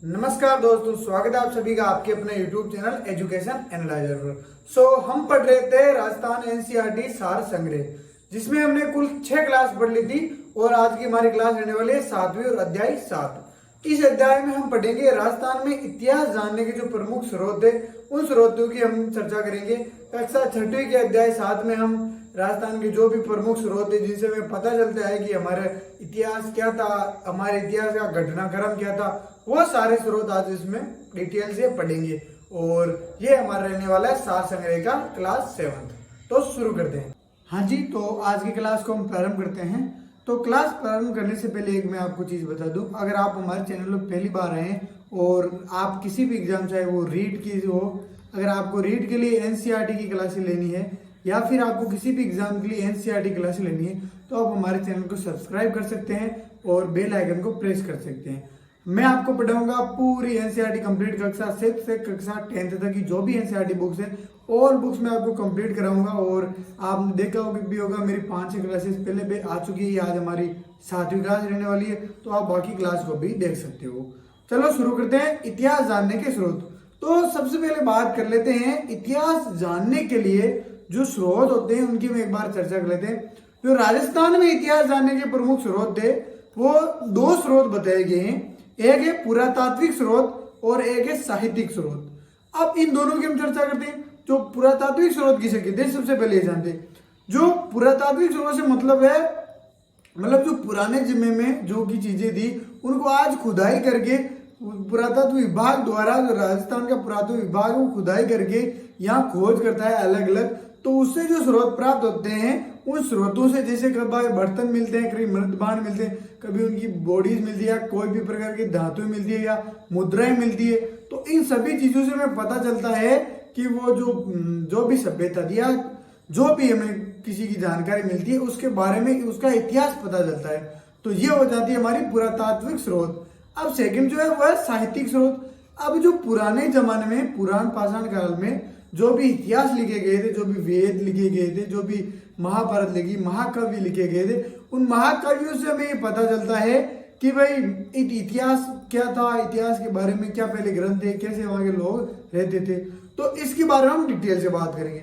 नमस्कार दोस्तों, स्वागत है आप सभी का आपके अपने YouTube चैनल एजुकेशन एनालाइजर पर। हम पढ़ रहे थे राजस्थान एनसीईआरटी सार संग्रह, जिसमें हमने कुल 6 क्लास पढ़ ली थी और आज की हमारी क्लास रहने वाली है 7वीं और अध्याय 7। इस अध्याय में हम पढ़ेंगे राजस्थान में इतिहास जानने के जो प्रमुख स्रोत है उन स्रोतों की हम चर्चा करेंगे। कक्षा 6वीं के अध्याय 7 में हम राजस्थान के जो भी प्रमुख स्रोत है जिनसे हमें पता चलता है कि हमारा इतिहास क्या था, हमारे इतिहास का घटनाक्रम क्या था, वो सारे स्रोत आज इसमें डिटेल से पढ़ेंगे। और ये हमारा रहने वाला है सार संग्रह का क्लास 7। तो शुरू करते हैं। हाँ जी, तो आज की क्लास को हम प्रारंभ करते हैं। तो क्लास प्रारंभ करने से पहले एक मैं आपको चीज बता दूं, अगर आप हमारे चैनल पर पहली बार आए हैं और आप किसी भी एग्जाम, चाहे वो रीड की हो, अगर आपको रीड के लिए एनसीईआरटी की क्लासेस लेनी है या फिर आपको किसी भी एग्जाम के लिए एनसीईआरटी क्लासेस लेनी है, तो आप हमारे चैनल को सब्सक्राइब कर सकते हैं और बेल आइकन को प्रेस कर सकते हैं। मैं आपको पढ़ाऊंगा पूरी एनसीईआरटी कंप्लीट कक्षा 6 से कक्षा 10 तक की जो भी एनसीईआरटी बुक्स है, ऑल बुक्स में आपको कंप्लीट कराऊंगा। और आपने देखा होगा मेरी 5-6 क्लासेस पहले भी आ चुकी है, आज हमारी 7वीं क्लास रहने वाली है, तो आप बाकी क्लास को भी देख सकते हो। चलो शुरू करते हैं इतिहास जानने के स्रोत। तो सबसे पहले बात कर लेते हैं इतिहास जानने के लिए जो स्रोत होते हैं उनकी मैं एक बार चर्चा कर लेते हैं। जो राजस्थान में इतिहास जानने के प्रमुख स्रोत थे वो 2 स्रोत बताए गए हैं, एक है पुरातात्विक स्रोत और एक है साहित्यिक स्रोत। अब इन दोनों की हम चर्चा करते हैं। जो पुरातात्विक स्रोत किसे कहते हैं, सबसे पहले जानते हैं। जो पुरातात्विक स्रोत से मतलब है, मतलब जो पुराने समय में जो की चीजें थी उनको आज खुदाई करके पुरातत्व विभाग द्वारा, जो राजस्थान का पुरातत्व विभाग वो खुदाई करके यहाँ खोज करता है अलग अलग, तो उससे जो स्रोत प्राप्त होते हैं उन स्रोतों से, जैसे कभी बर्तन मिलते हैं, कभी मृदबान मिलते हैं, कभी उनकी बॉडीज मिलती है, कोई भी प्रकार की धातुएं मिलती है या मुद्राएं मिलती है, तो इन सभी चीजों से हमें पता चलता है कि वो जो भी सभ्यता थी या जो भी हमें किसी की जानकारी मिलती है उसके बारे में उसका इतिहास पता चलता है। तो ये हो जाती है हमारी पुरातात्विक स्रोत। अब सेकंड जो है वह साहित्यिक स्रोत। अब जो पुराने जमाने में, पुरान पाषाण काल में जो भी इतिहास लिखे गए थे, जो भी वेद लिखे गए थे, जो भी महाभारत लिखी, महाकाव्य लिखे गए थे, उन महाकाव्यों से हमें ये पता चलता है कि भाई इतिहास क्या था, इतिहास के बारे में क्या पहले ग्रंथ थे, कैसे वहां के लोग रहते थे। तो इसके बारे में हम डिटेल से बात करेंगे।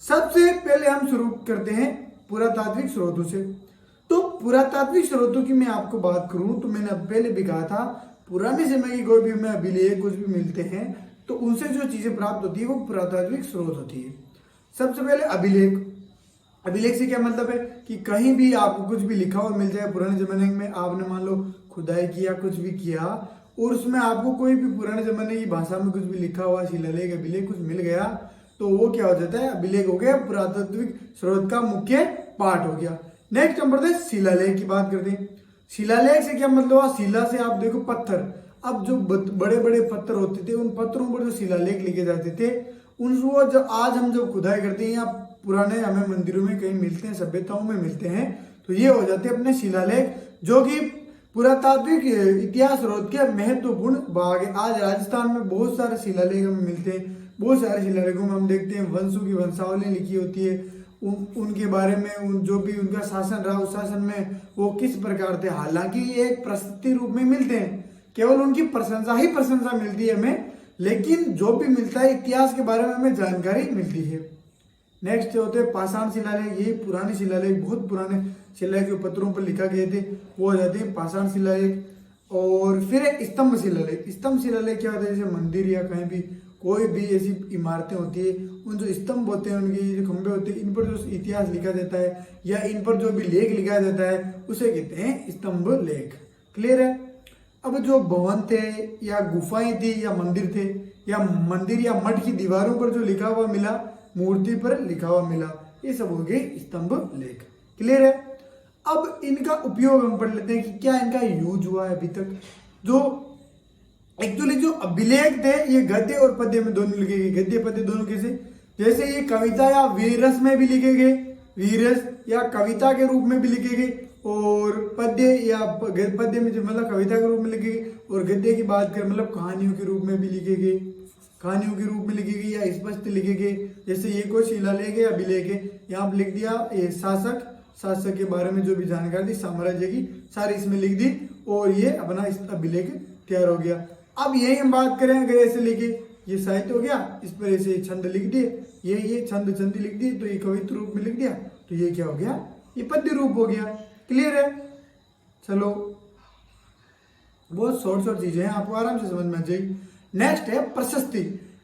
सबसे पहले हम शुरू करते हैं पुरातात्विक स्रोतों से। तो पुरातात्विक स्रोतों की मैं आपको बात करूं तो मैंने पहले भी कहा था, पुराने समय की कोई भी हमें अभिलेख कुछ भी मिलते हैं तो उनसे जो चीजें प्राप्त होती है वो पुरातात्विक स्रोत होती है। सबसे पहले अभिलेख। अभिलेख से क्या मतलब है कि कहीं भी आपको कुछ भी लिखा हुआ मिल जाए, पुराने जमाने में आपने मान लो खुदाई किया, कुछ भी किया और उसमें आपको कोई भी पुराने जमाने की भाषा में कुछ भी लिखा हुआ शिलालेख, अभिलेख कुछ मिल गया, तो वो क्या हो जाता है, अभिलेख हो गया, पुरातात्विक स्रोत का मुख्य पार्ट हो गया। नेक्स्ट हम बढ़ते हैं शिलालेख की बात करते हैं। शिलालेख से क्या मतलब, शिला से आप देखो पत्थर, अब जो बड़े बड़े पत्थर होते थे उन पत्थरों पर जो शिलालेख लिखे जाते थे उनको जब आज हम जब खुदाई करते हैं या पुराने हमें मंदिरों में कहीं मिलते हैं, सभ्यताओं में मिलते हैं, तो ये हो जाते हैं अपने शिलालेख, जो कि पुरातात्विक इतिहास स्रोत के महत्वपूर्ण भाग है। आज राजस्थान में बहुत सारे शिलालेख हमें मिलते हैं। बहुत सारे शिलालेखों में हम देखते हैं वंशों की वंशावली लिखी होती है, उनके बारे में जो भी उनका शासन रहा उस शासन में वो किस प्रकार थे। हालांकि ये एक प्रस्तुति रूप में मिलते हैं, केवल उनकी प्रशंसा ही प्रशंसा मिलती है हमें, लेकिन जो भी मिलता है इतिहास के बारे में हमें जानकारी मिलती है। नेक्स्ट होते हैं पाषाण शिलालेख। ये पुराने शिलालेख, बहुत पुराने शिलालेख जो पत्थरों पर लिखा गए थे वो हो जाते हैं पाषाण शिलालेख। और फिर एक स्तंभ शिलालेख। स्तंभ शिलालेख क्या होता है, जैसे मंदिर या कहीं भी कोई भी ऐसी इमारतें होती है, उन जो स्तंभ होते हैं, उनकी जो खंभे होते हैं, इन पर जो इतिहास लिखा जाता है या इन पर जो भी लेख लिखा जाता है उसे कहते हैं स्तंभ लेख। क्लियर है। अब जो भवन थे या गुफाएं थी या मंदिर थे, या मंदिर या मठ की दीवारों पर जो लिखा हुआ मिला, मूर्ति पर लिखा हुआ मिला, ये सब हो गए स्तंभ लेख। क्लियर है। अब इनका उपयोग हम पढ़ लेते हैं कि क्या इनका यूज हुआ है अभी तक। जो एक्चुअली जो अभिलेख थे ये गद्य और पद्य में दोनों लिखे गए। गद्य पद्य दोनों कैसे, जैसे ये कविता या वीरस में भी लिखे गए, वीरस या कविता के रूप में भी लिखे गए, और पद्य या पद्य में मतलब कविता के रूप में लिखे गए, और गद्य की बात करें मतलब कहानियों के रूप में भी लिखे गए, कहानियों के रूप में लिखे गए या स्पष्ट लिखे गए। जैसे ये कोई शिलालेख है, अभिलेख है, यहाँ पे लिख दिया ये शासक के बारे में जो भी जानकारी थी साम्राज्य की सारी इसमें लिख दी और ये अपना अभिलेख तैयार हो गया। अब यही हम बात करें अगर ऐसे लिखे, ये साहित्य हो गया, इस पर ऐसे छंद लिख दिए, ये छंद छंदी लिख दिए, तो ये कवित्र रूप में लिख दिया, तो ये क्या हो गया, ये पद्य रूप हो गया। क्लियर है? चलो बहुत शॉर्ट चीजें हैं, आपको आराम से समझ में आ जाएगी। नेक्स्ट है प्रशस्ति।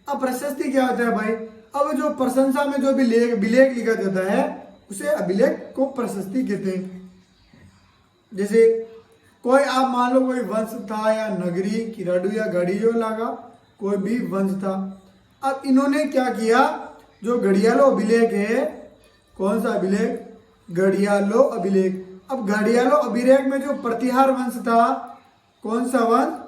अब प्रशस्ति क्या होता है भाई? अब जो प्रशंसा में जो भी विलेख लिखा जाता है उसे अभिलेख को प्रशस्ति कहते हैं। जैसे कोई आप मान लो कोई वंश था या नगरी किराडू या गढ़ियो लागा, कोई भी वंश था। अब इन्होंने क्या किया, जो घड़ियालो अभिलेख है, कौन सा अभिलेख? घड़ियालो अभिलेख। अब घड़ियालो अभिलेख में जो प्रतिहार वंश था, कौन सा वंश?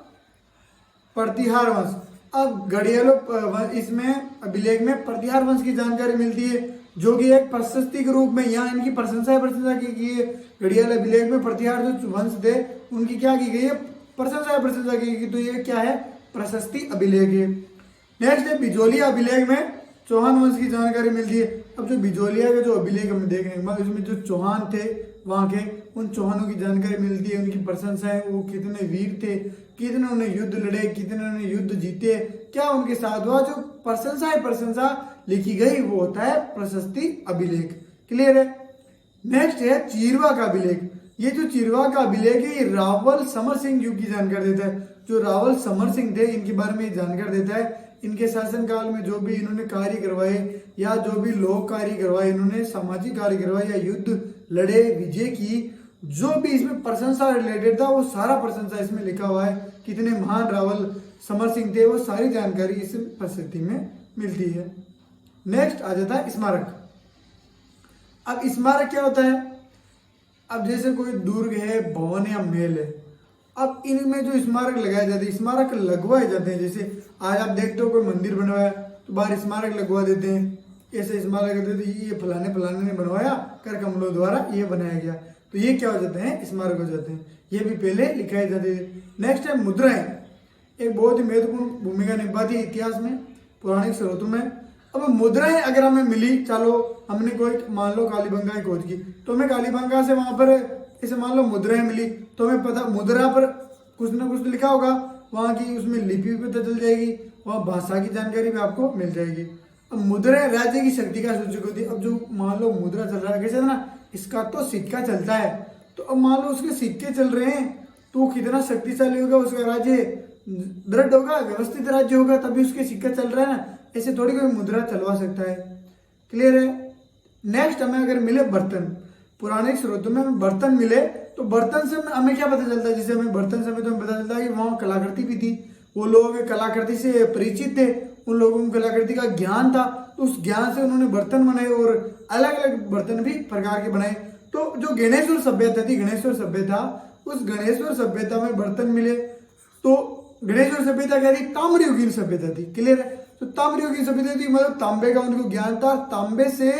प्रतिहार वंश। अब घड़ियालो इसमें अभिलेख में प्रतिहार वंश की जानकारी मिलती है, जो कि एक प्रशस्ति के रूप में यहाँ इनकी प्रशंसा की है। घड़ियाल अभिलेख में प्रतिहार जो वंश थे उनकी क्या की गई है? प्रशंसा की गई। तो ये क्या है? प्रशस्ति अभिलेख है। नेक्स्ट है बिजोलिया अभिलेख में चौहान वंश की जानकारी मिलती है। अब जो बिजोलिया का जो अभिलेख हम देख रहे हैं, उसमें जो चौहान थे वहां के, उन चौहानों की जानकारी मिलती है, उनकी प्रशंसा है, वो कितने वीर थे, कितने उन्होंने युद्ध लड़े, कितने उन्होंने युद्ध जीते, क्या उनके साथ हुआ, जो प्रशंसा लिखी गई वो होता है प्रशस्ति अभिलेख। क्लियर है? नेक्स्ट है चीरवा का अभिलेख। ये जो चीरवा का अभिलेख है, ये रावल समर सिंह युग की जानकारी देता है। जो रावल समर सिंह थे इनके बारे में जानकारी देता है। इनके शासनकाल में जो भी इन्होंने कार्य करवाए या जो भी लोक कार्य करवाए, इन्होंने सामाजिक कार्य करवाए या युद्ध लड़े, विजय की, जो भी इसमें प्रशंसा रिलेटेड था वो सारा प्रशंसा इसमें लिखा हुआ है। कितने महान रावल समर सिंह थे, वो सारी जानकारी इस प्रशस्ति में मिलती है। नेक्स्ट आ जाता है स्मारक। अब स्मारक क्या होता है? अब जैसे कोई दुर्ग है, भवन या महल है, अब इनमें जो स्मारक लगाए जाते हैं, स्मारक लगवाए जाते हैं। जैसे आज आप देखते हो कोई मंदिर बनवाया तो बाहर स्मारक लगवा देते हैं, ऐसे स्मारक देते हैं, ये फलाने ने बनवाया, कर कमलों द्वारा ये बनाया गया, तो ये क्या हो जाते हैं? स्मारक हो जाते हैं। ये भी पहले लिखाए जाते थे। नेक्स्ट है मुद्राएं। एक बहुत ही महत्वपूर्ण भूमिका निभाती है इतिहास में, पौराणिक स्रोतों में। अब मुद्राएं अगर हमें मिली, चलो हमने कोई मान लो कालीबंगा की खोज की, तो हमें कालीबंगा से वहां पर ऐसे मान लो मुद्राएं मिली, तो हमें पता मुद्रा पर कुछ ना कुछ लिखा होगा, वहां की उसमें लिपि भी पता चल जाएगी, वहां भाषा की जानकारी भी आपको मिल जाएगी। अब मुद्राएं राज्य की शक्ति का सूचक होती है। अब जो मान लो मुद्रा चल रहा है, कैसे ना, इसका तो सिक्का चलता है, तो अब मान लो उसके सिक्के चल रहे हैं, तो कितना शक्तिशाली होगा, उसका राज्य दृढ़ होगा, व्यवस्थित राज्य होगा, तभी उसके सिक्का चल रहा है ना। ऐसे थोड़ी कोई मुद्रा चलवा सकता है। क्लियर है? नेक्स्ट हमें अगर मिले बर्तन, पुराने स्रोतों में हमें बर्तन मिले, तो बर्तन से हमें क्या पता चलता है? जैसे हमें बर्तन से हमें तो पता चलता है कि वहाँ कलाकृति भी थी, वो लोग कलाकृति से परिचित थे, उन लोगों को कलाकृति का ज्ञान था, तो उस ज्ञान से उन्होंने बर्तन बनाए और अलग अलग बर्तन भी प्रकार के बनाए। तो जो गणेश्वर सभ्यता थी, गणेश्वर सभ्यता, उस गणेश्वर सभ्यता में बर्तन मिले, तो गणेश्वर सभ्यता क्या थी? ताम्रयुगीन सभ्यता थी। क्लियर है? तो ताम्रयुगीन सभ्यता थी, मतलब तांबे का उनको ज्ञान था, तांबे से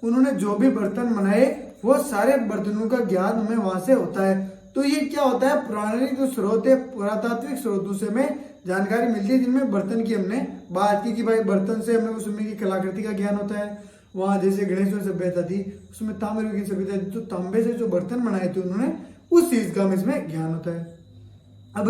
उन्होंने जो भी बर्तन बनाए वो सारे बर्तनों का ज्ञान हमें वहां से होता है। तो ये क्या होता है? पुराने जो स्रोत है, पुरातात्विक स्रोतों से हमें जानकारी मिलती है, जिनमें बर्तन की हमने बात की कि भाई बर्तन से हमें उस समय की कलाकृति का ज्ञान होता है। वहां जैसे गणेश्वर सभ्यता थी, उसमें ताम्रयुगीन सभ्यता थी, तो तांबे से जो बर्तन बनाए थे उन्होंने, उस चीज का हमें इसमें ज्ञान होता है। अब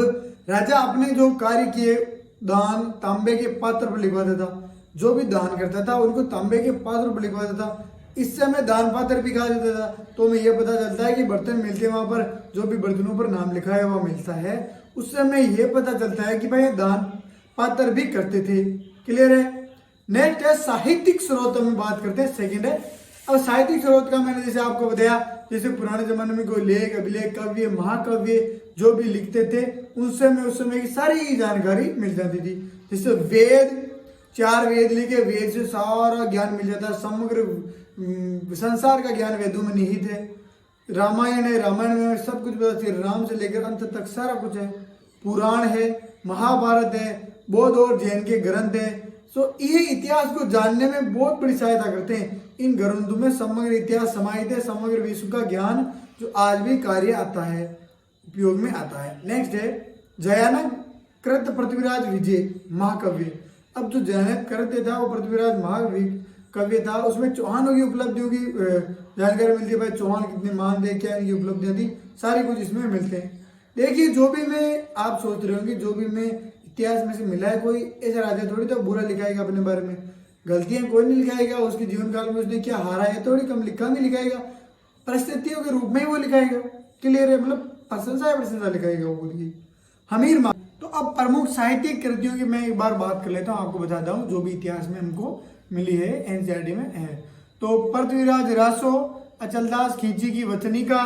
राजा अपने जो कार्य किए, दान तांबे के पात्र पर लिखवाता था, जो भी दान करता था उनको तांबे के पात्र पर लिखवाता था। इससे हमें दान पात्र भी कहा जाता था। तो हमें यह पता चलता है कि बर्तन मिलते हैं, वहां पर जो भी बर्तनों पर नाम लिखा है वह मिलता है। उससे हमें यह पता चलता है कि भाई दान पात्र भी करते थे। क्लियर है? नेक्स्ट है साहित्यिक स्रोत, हम बात करते हैं, सेकंड है। अब साहित्यिक स्रोत का मैंने जैसे आपको बताया, जैसे पुराने जमाने में कोई लेख, अभिलेख, काव्य, महाकाव्य जो भी लिखते थे, उनसे हमें उस समय की सारी जानकारी मिल जाती थी। जैसे वेद, 4 वेद लिखे, वेद से सारा ज्ञान मिल जाता है, समग्र संसार का ज्ञान वेदों में निहित है। रामायण है, रामायण में सब कुछ पता चल, राम से लेकर अंत तक सारा कुछ है। पुराण है, महाभारत है, बौद्ध और जैन के ग्रंथ है। सो ये इतिहास को जानने में बहुत बड़ी सहायता करते हैं। इन ग्रंथों में समग्र इतिहास समाहित है, समग्र विश्व का ज्ञान जो आज भी कार्य आता है, उपयोग में आता है। नेक्स्ट है जयानक कृत पृथ्वीराज विजय महाकाव्य। अब जो जयानक कृत था वो पृथ्वीराज महाकाव्य था, उसमें चौहानों की उपलब्धियों की जानकारी मिलती है। भाई चौहान कितने महान थे, क्या इनकी उपलब्धियां थी, सारी कुछ इसमें मिलते हैं। देखिए जो भी मैं आप सोच रहे होंगे, जो भी मैं इतिहास में से मिला है कोई ऐसा राजा थोड़ी तो बुरा लिखाएगा अपने बारे में, गलतियां कोई नहीं लिखाएगा, उसके जीवन काल में उसने क्या हारा है थोड़ी कम लिखाएगा, परिस्थितियों के रूप में ही वो लिखाएगा। क्लियर है, मतलब प्रशंसा लिखाएगा वो बोलिए हमीर मान। तो अब प्रमुख साहित्यिक कृतियों की मैं एक बार बात कर लेता हूँ, आपको बताता हूँ जो भी इतिहास में हमको मिली है एनसीईआरटी में है। तो पृथ्वीराज रासो, अचलदास खींची की वचनिका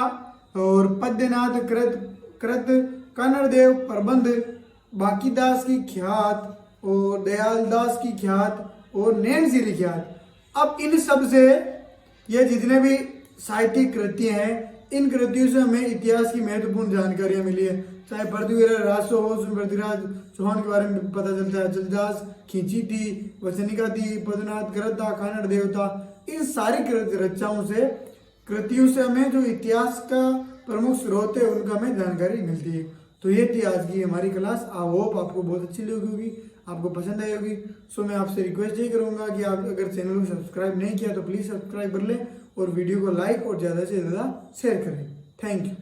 और पद्यनाथ कृत कन्नड़देव प्रबंध, बाकीदास की ख्यात और दयालदास की ख्यात और नैन सिरी ख्यात। अब इन सब से ये जितने भी साहित्यिक कृतियां हैं, इन कृतियों से हमें इतिहास की महत्वपूर्ण जानकारियां मिली है। चाहे पृथ्वीराज रासो हो, उसमें पृथ्वीराज चौहान के बारे में पता चलता है, अचलदास खींची थी, वचनिका थी, पद्यनाथ कृत था, कन्नड़ देवता, इन सारी कृतियों से हमें जो इतिहास का प्रमुख स्रोत है उनका हमें जानकारी मिलती है। तो ये थी आज की हमारी क्लास। आई होप आपको बहुत अच्छी लगी होगी, आपको पसंद आई होगी। सो मैं आपसे रिक्वेस्ट यही करूंगा कि आप अगर चैनल को सब्सक्राइब नहीं किया तो प्लीज़ सब्सक्राइब कर लें और वीडियो को लाइक और ज़्यादा से ज़्यादा शेयर करें। Thank you.